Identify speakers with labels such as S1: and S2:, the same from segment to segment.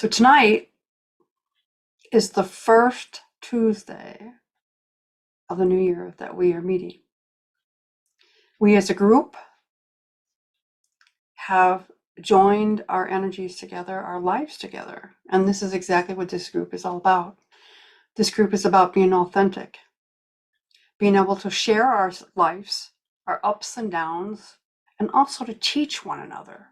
S1: So tonight is the first Tuesday of the new year that we are meeting. We as a group have joined our energies together, our lives together. And this is exactly what this group is all about. This group is about being authentic, being able to share our lives, our ups and downs, and also to teach one another.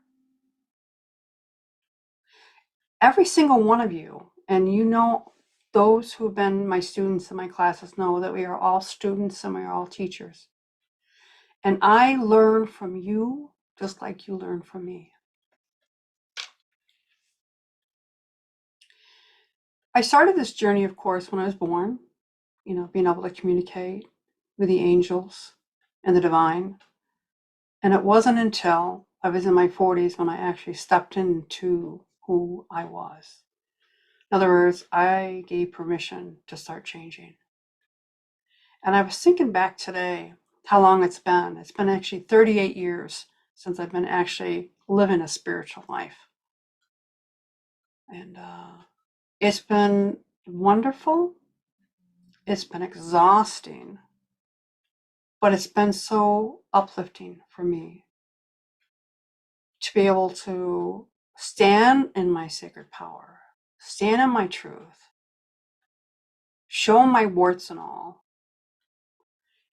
S1: Every single one of you, and you know, those who have been my students in my classes know that we are all students and we are all teachers. And I learn from you just like you learn from me. I started this journey, of course, when I was born, being able to communicate with the angels and the divine. And it wasn't until I was in my 40s when I actually stepped into who I was. In other words, I gave permission to start changing. And I was thinking back today how long it's been. It's been actually 38 years since I've been actually living a spiritual life. And it's been wonderful. It's been exhausting. But it's been so uplifting for me to be able to stand in my sacred power, stand in my truth, show my warts and all.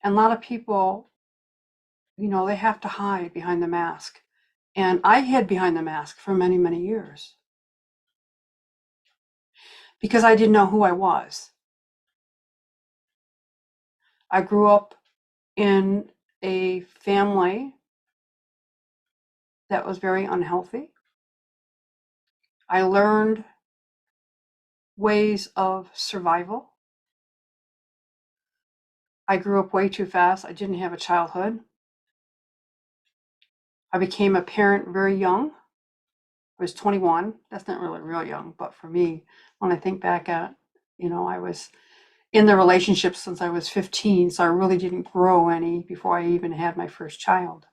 S1: And a lot of people, they have to hide behind the mask. And I hid behind the mask for many, many years because I didn't know who I was. I grew up in a family that was very unhealthy. I learned ways of survival. I grew up way too fast. I didn't have a childhood. I became a parent very young. I was 21. That's not really real young, but for me, when I think back at, I was in the relationship since I was 15, so I really didn't grow any before I even had my first child.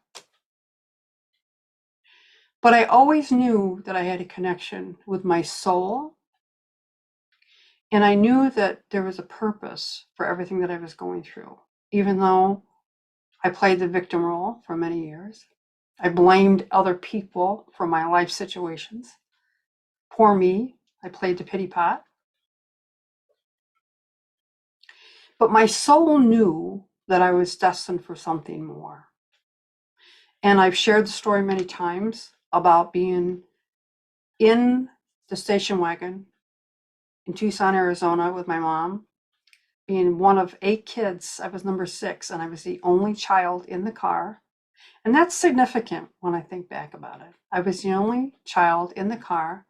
S1: But I always knew that I had a connection with my soul, and I knew that there was a purpose for everything that I was going through, even though I played the victim role for many years. I blamed other people for my life situations. Poor me, I played the pity pot. But my soul knew that I was destined for something more. And I've shared the story many times about being in the station wagon in Tucson, Arizona with my mom, being one of 8 kids. I was number 6, and I was the only child in the car. And that's significant when I think back about it. I was the only child in the car,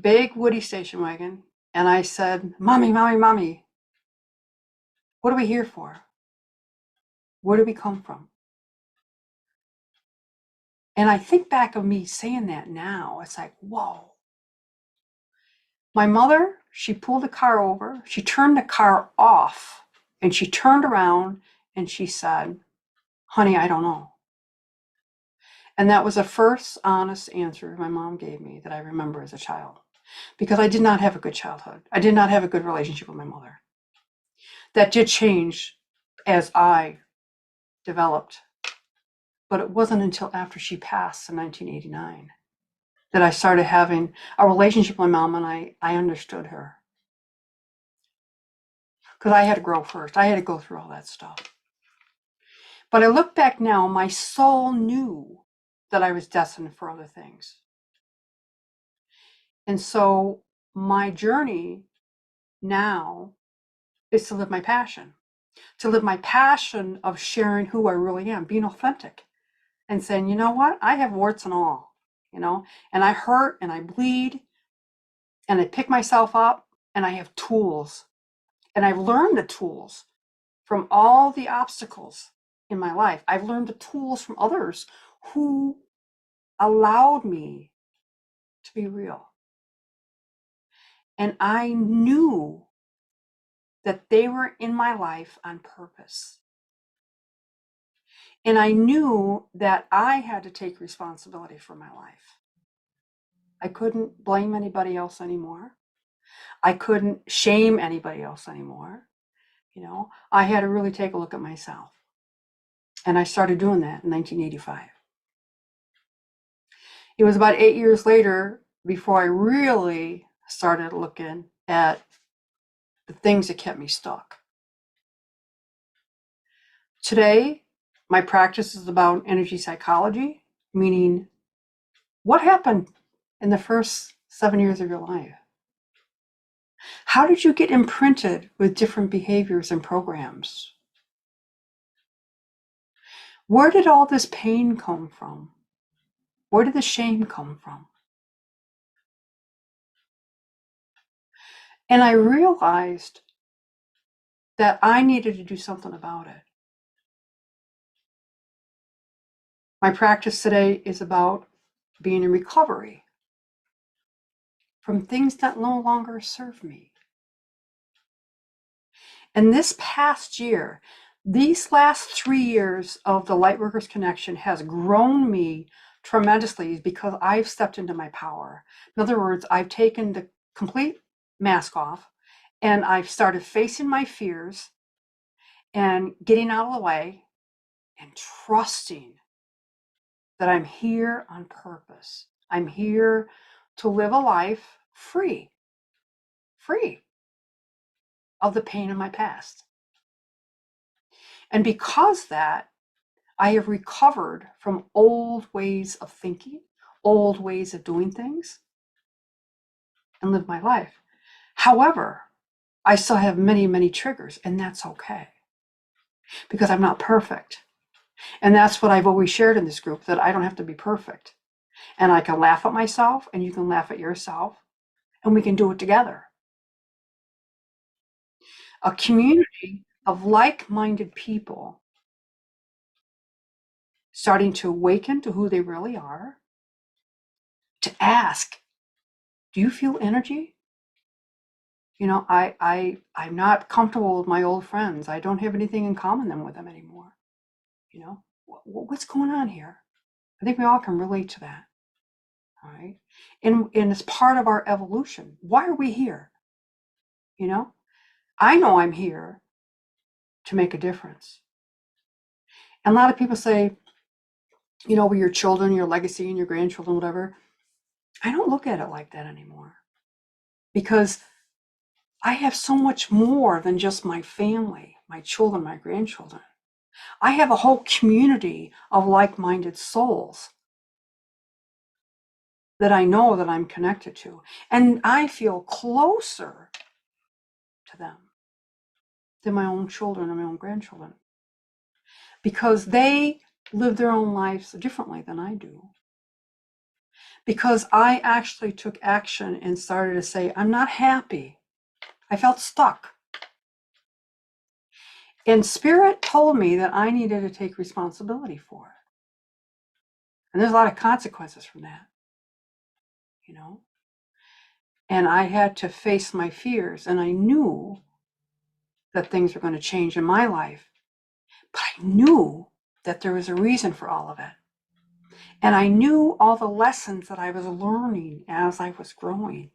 S1: big woody station wagon, and I said, "Mommy, mommy, mommy, what are we here for? Where do we come from?" And I think back of me saying that now, it's like, whoa. My mother, she pulled the car over, she turned the car off, and she turned around and she said, "Honey, I don't know." And that was the first honest answer my mom gave me that I remember as a child, because I did not have a good childhood. I did not have a good relationship with my mother. That did change as I developed, but it wasn't until after she passed in 1989 that I started having a relationship with my mom, and I understood her. Because I had to grow first. I had to go through all that stuff. But I look back now, my soul knew that I was destined for other things. And so my journey now is to live my passion. To live my passion of sharing who I really am, being authentic, and saying, you know what, I have warts and all, and I hurt and I bleed and I pick myself up, and I have tools, and I've learned the tools from all the obstacles in my life. I've learned the tools from others who allowed me to be real. And I knew that they were in my life on purpose. And I knew that I had to take responsibility for my life. I couldn't blame anybody else anymore. I couldn't shame anybody else anymore. I had to really take a look at myself. And I started doing that in 1985. It was about 8 years later before I really started looking at the things that kept me stuck. Today, my practice is about energy psychology, meaning what happened in the first 7 years of your life? How did you get imprinted with different behaviors and programs? Where did all this pain come from? Where did the shame come from? And I realized that I needed to do something about it. My practice today is about being in recovery from things that no longer serve me. And this past year, these last 3 years of the Lightworkers Connection has grown me tremendously because I've stepped into my power. In other words, I've taken the complete mask off and I've started facing my fears and getting out of the way and trusting that I'm here on purpose. I'm here to live a life free of the pain of my past. And because that, I have recovered from old ways of thinking, old ways of doing things, and live my life. However, I still have many, many triggers, and that's okay because I'm not perfect. And that's what I've always shared in this group, that I don't have to be perfect. And I can laugh at myself, and you can laugh at yourself, and we can do it together. A community of like-minded people starting to awaken to who they really are, to ask, do you feel energy? I'm not comfortable with my old friends. I don't have anything in common with them anymore. What's going on here? I think we all can relate to that. All right. And it's part of our evolution. Why are we here? I know I'm here to make a difference. And a lot of people say, with your children, your legacy, and your grandchildren, whatever. I don't look at it like that anymore because I have so much more than just my family, my children, my grandchildren. I have a whole community of like-minded souls that I know that I'm connected to. And I feel closer to them than my own children and my own grandchildren because they live their own lives differently than I do. Because I actually took action and started to say, I'm not happy. I felt stuck. And Spirit told me that I needed to take responsibility for it. And there's a lot of consequences from that, And I had to face my fears, and I knew that things were going to change in my life. But I knew that there was a reason for all of it. And I knew all the lessons that I was learning as I was growing.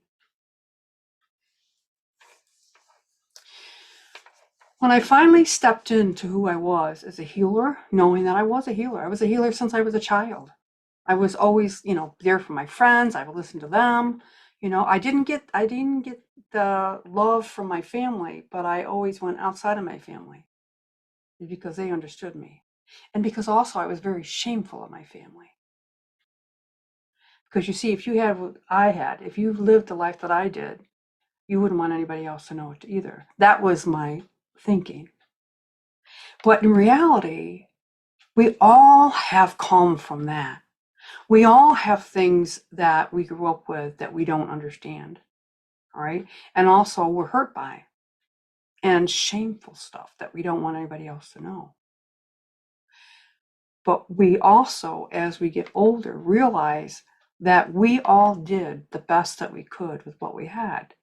S1: When I finally stepped into who I was as a healer, knowing that I was a healer since I was a child. I was always, there for my friends. I would listen to them. I didn't get the love from my family, but I always went outside of my family because they understood me. And because also I was very shameful of my family. Because you see, if you had what I had, if you lived the life that I did, you wouldn't want anybody else to know it either. That was my thinking. But in reality, we all have come from that. We all have things that we grew up with that we don't understand, all right? And also we're hurt by, and shameful stuff that we don't want anybody else to know. But we also, as we get older, realize that we all did the best that we could with what we had.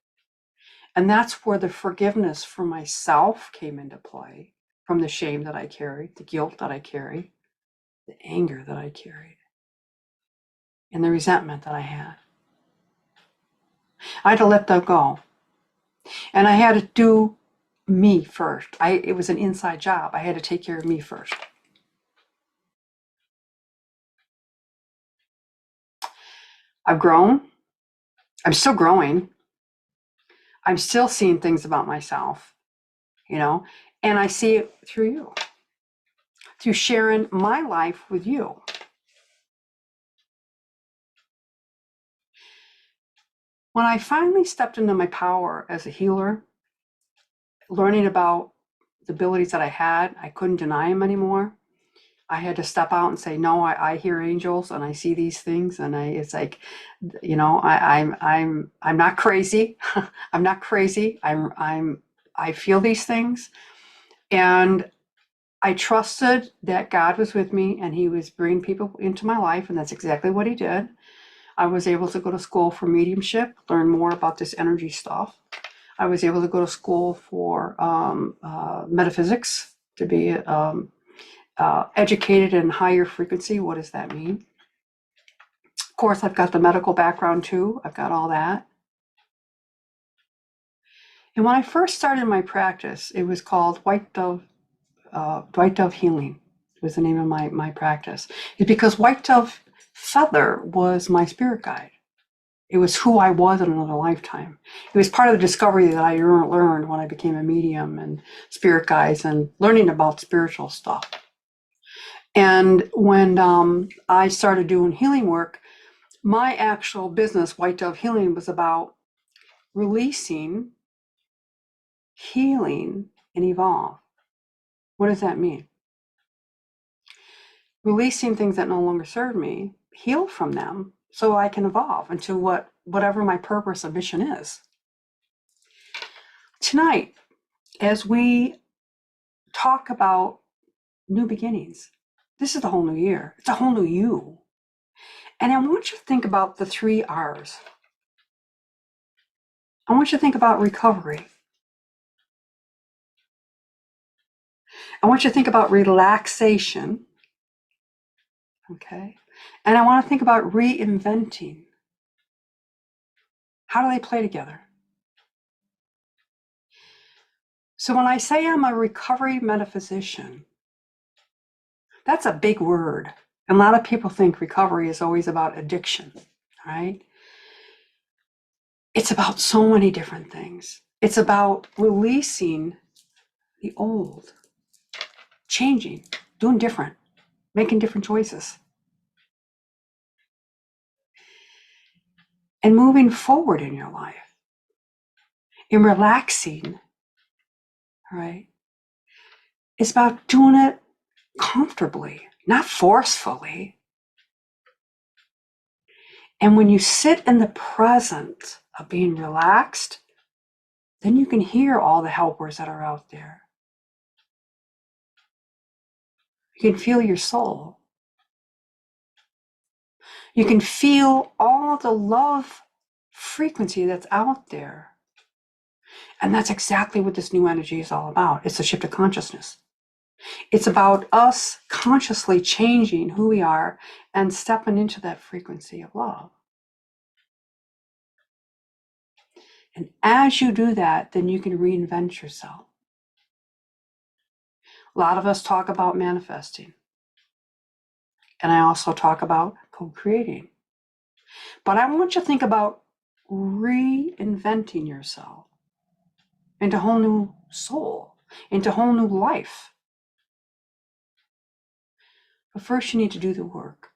S1: And that's where the forgiveness for myself came into play, from the shame that I carried, the guilt that I carried, the anger that I carried, and the resentment that I had. I had to let that go. And I had to do me first. It was an inside job. I had to take care of me first. I've grown. I'm still growing. I'm still seeing things about myself, and I see it through you, through sharing my life with you. When I finally stepped into my power as a healer, learning about the abilities that I had, I couldn't deny them anymore. I had to step out and say, no, I hear angels and I see these things, and it's like, I'm not crazy. I'm not crazy. I feel these things, and I trusted that God was with me and He was bringing people into my life, and that's exactly what He did. I was able to go to school for mediumship, learn more about this energy stuff. I was able to go to school for metaphysics, to be educated in higher frequency. What does that mean? Of course, I've got the medical background too. I've got all that. And when I first started my practice, it was called White Dove Healing. Was the name of my practice. It's because White Dove Feather was my spirit guide. It was who I was in another lifetime. It was part of the discovery that I learned when I became a medium and spirit guides and learning about spiritual stuff. And when I started doing healing work, my actual business, White Dove Healing, was about releasing, healing, and evolve. What does that mean? Releasing things that no longer serve me, heal from them, so I can evolve into whatever my purpose and mission is. Tonight, as we talk about new beginnings, this is the whole new year. It's a whole new you. And I want you to think about the 3 R's. I want you to think about recovery. I want you to think about relaxation. Okay. And I want to think about reinventing. How do they play together? So when I say I'm a recovery metaphysician, that's a big word. And a lot of people think recovery is always about addiction, right? It's about so many different things. It's about releasing the old, changing, doing different, making different choices, and moving forward in your life, and relaxing, right? It's about doing it comfortably, not forcefully. And when you sit in the present of being relaxed, then you can hear all the helpers that are out there. You can feel your soul. You can feel all the love frequency that's out there. And that's exactly what this new energy is all about. It's a shift of consciousness. It's about us consciously changing who we are and stepping into that frequency of love. And as you do that, then you can reinvent yourself. A lot of us talk about manifesting. And I also talk about co-creating. But I want you to think about reinventing yourself into a whole new soul, into a whole new life. But first you need to do the work.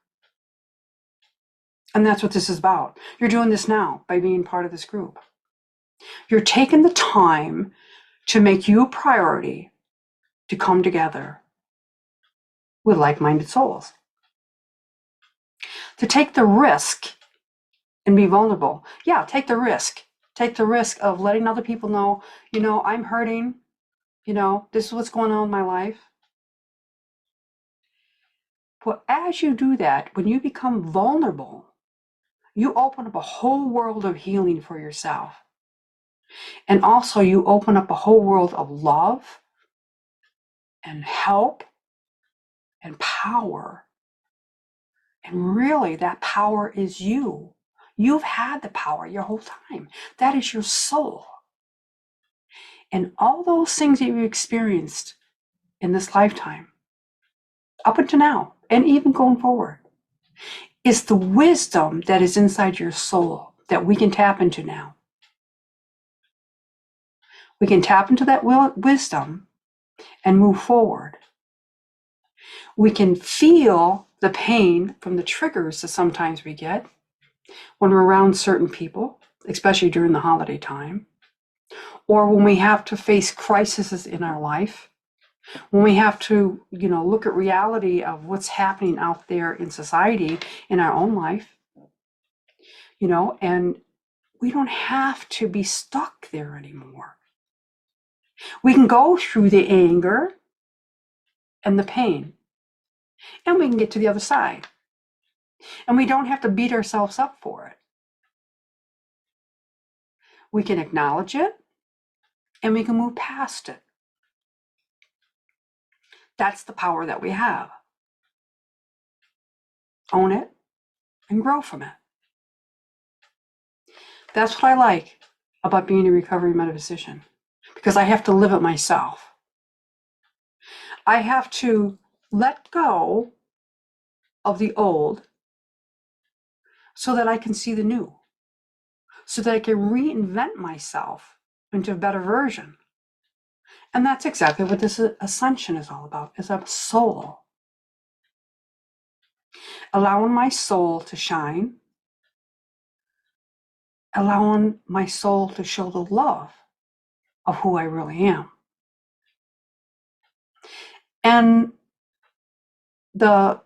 S1: And that's what this is about. You're doing this now by being part of this group. You're taking the time to make you a priority to come together with like-minded souls. To take the risk and be vulnerable. Yeah, take the risk. Take the risk of letting other people know, I'm hurting. This is what's going on in my life. But as you do that, when you become vulnerable, you open up a whole world of healing for yourself. And also you open up a whole world of love and help and power. And really that power is you. You've had the power your whole time. That is your soul. And all those things that you've experienced in this lifetime, up until now, and even going forward, is the wisdom that is inside your soul that we can tap into now. We can tap into that wisdom and move forward. We can feel the pain from the triggers that sometimes we get when we're around certain people, especially during the holiday time, or when we have to face crises in our life, when we have to, look at reality of what's happening out there in society, in our own life, and we don't have to be stuck there anymore. We can go through the anger and the pain, and we can get to the other side. And we don't have to beat ourselves up for it. We can acknowledge it, and we can move past it. That's the power that we have. Own it and grow from it. That's what I like about being a recovery metaphysician, because I have to live it myself. I have to let go of the old so that I can see the new, so that I can reinvent myself into a better version. And that's exactly what this ascension is all about, is a soul. Allowing my soul to shine, allowing my soul to show the love of who I really am. And the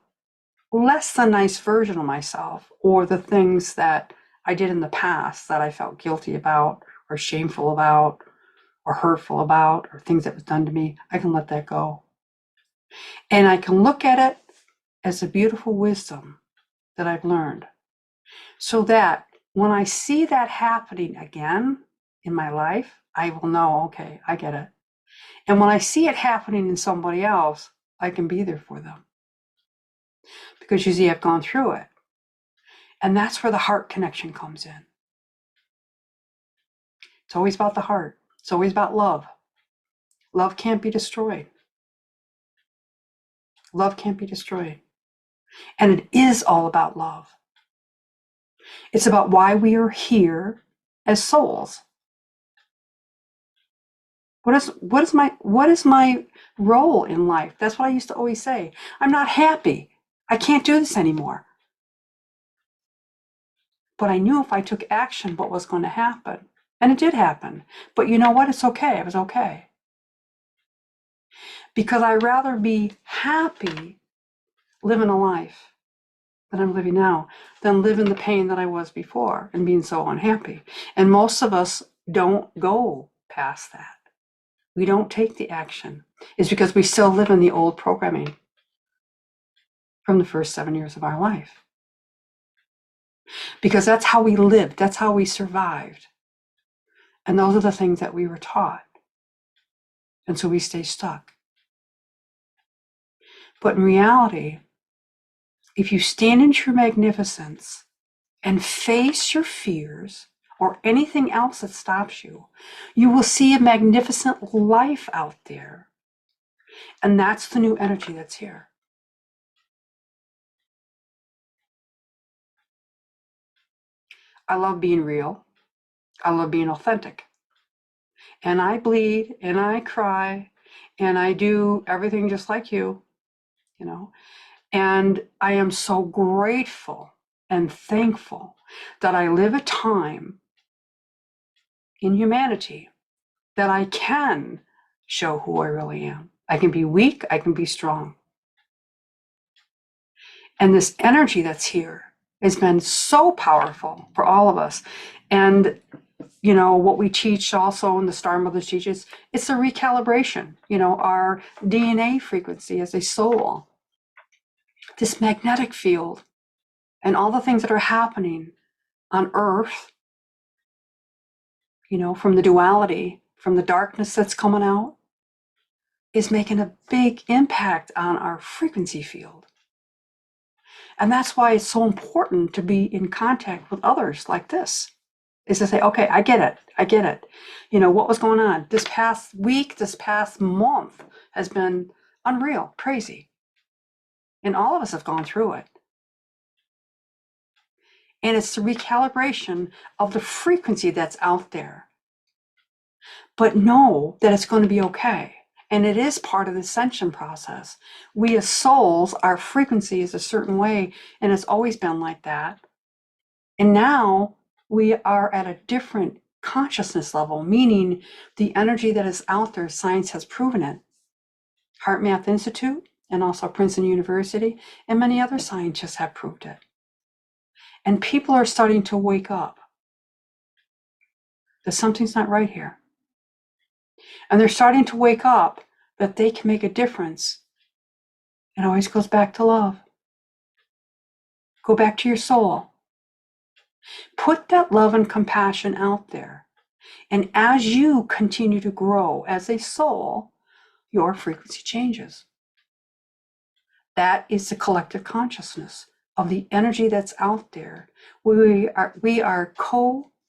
S1: less than nice version of myself, or the things that I did in the past that I felt guilty about, or shameful about, or hurtful about, or things that was done to me, I can let that go. And I can look at it as a beautiful wisdom that I've learned, so that when I see that happening again in my life, I will know, okay, I get it. And when I see it happening in somebody else, I can be there for them. Because you see, I've gone through it. And that's where the heart connection comes in. It's always about the heart. It's always about love. Love can't be destroyed. Love can't be destroyed. And it is all about love. It's about why we are here as souls. What is my role in life? That's what I used to always say. I'm not happy. I can't do this anymore. But I knew if I took action, what was going to happen. And it did happen. But you know what? It's okay. It was okay. Because I'd rather be happy living a life that I'm living now than live in the pain that I was before and being so unhappy. And most of us don't go past that. We don't take the action. It's because we still live in the old programming from the first 7 years of our life. Because that's how we lived. That's how we survived. And those are the things that we were taught. And so we stay stuck. But in reality, if you stand in true magnificence and face your fears or anything else that stops you, you will see a magnificent life out there. And that's the new energy that's here. I love being real. I love being authentic. And I bleed and I cry and I do everything just like you. And I am so grateful and thankful that I live a time in humanity that I can show who I really am. I can be weak, I can be strong. And this energy that's here has been so powerful for all of us. And what we teach also, and the Star Mothers teaches, it's a recalibration, our DNA frequency as a soul. This magnetic field and all the things that are happening on Earth, from the duality, from the darkness that's coming out, is making a big impact on our frequency field. And that's why it's so important to be in contact with others like this, is to say, okay, I get it. I get it. You know, what was going on this past week, this past month has been unreal, crazy. And all of us have gone through it. And it's the recalibration of the frequency that's out there. But know that it's going to be okay. And it is part of the ascension process. We as souls, our frequency is a certain way, and it's always been like that. And now we are at a different consciousness level, meaning the energy that is out there, science has proven it. Heart Math Institute and also Princeton University and many other scientists have proved it. And people are starting to wake up that something's not right here. And they're starting to wake up that they can make a difference. It always goes back to love. Go back to your soul. Put that love and compassion out there. And as you continue to grow as a soul, your frequency changes. That is the collective consciousness of the energy that's out there. We are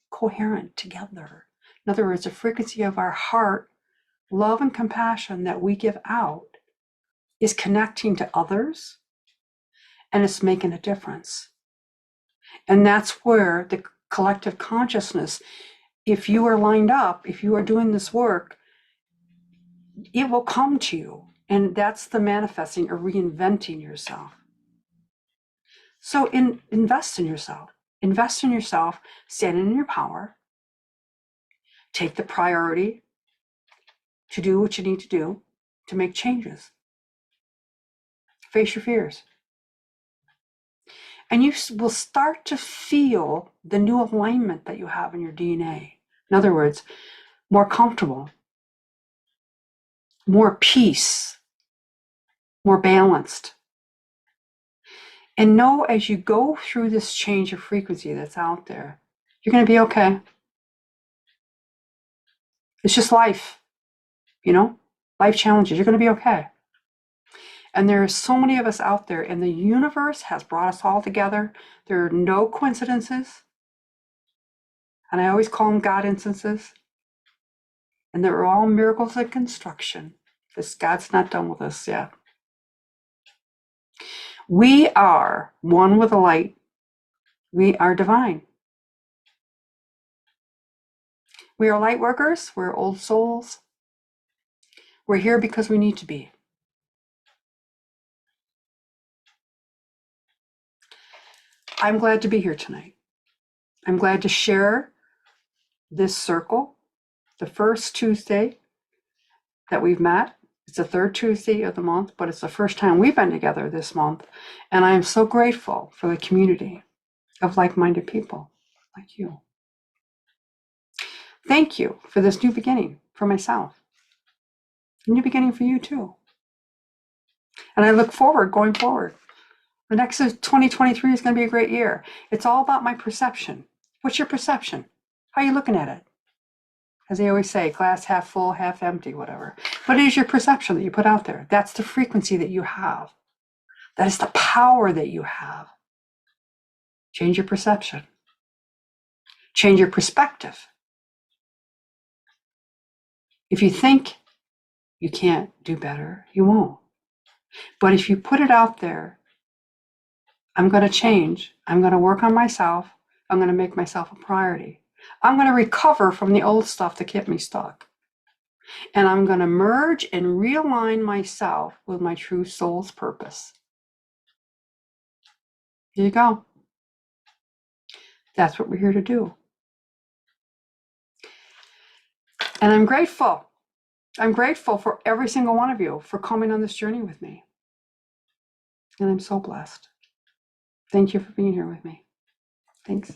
S1: coherent together. In other words, the frequency of our heart, love and compassion that we give out is connecting to others, and it's making a difference. And that's where the collective consciousness, if you are lined up, if you are doing this work, it will come to you. And that's the manifesting or reinventing yourself. So invest in yourself. Invest in yourself, stand in your power, take the priority to do what you need to do to make changes. Face your fears. And you will start to feel the new alignment that you have in your DNA. In other words, more comfortable, more peace, more balanced. And know as you go through this change of frequency that's out there, you're going to be okay. It's just life, you know, life challenges. You're going to be okay. And there are so many of us out there, and the universe has brought us all together. There are no coincidences. And I always call them God instances. And they're all miracles of construction. Because God's not done with us yet. We are one with the light. We are divine. We are light workers. We're old souls. We're here because we need to be. I'm glad to be here tonight. I'm glad to share this circle, the first Tuesday that we've met. It's the third Tuesday of the month, but it's the first time we've been together this month. And I am so grateful for the community of like-minded people like you. Thank you for this new beginning for myself. A new beginning for you too. And I look forward going forward. The next 2023 is going to be a great year. It's all about my perception. What's your perception? How are you looking at it? As they always say, glass half full, half empty, whatever. What is your perception that you put out there? That's the frequency that you have. That is the power that you have. Change your perception. Change your perspective. If you think you can't do better, you won't. But if you put it out there, I'm going to change. I'm going to work on myself. I'm going to make myself a priority. I'm going to recover from the old stuff that kept me stuck. And I'm going to merge and realign myself with my true soul's purpose. Here you go. That's what we're here to do. And I'm grateful. I'm grateful for every single one of you for coming on this journey with me. And I'm so blessed. Thank you for being here with me. Thanks.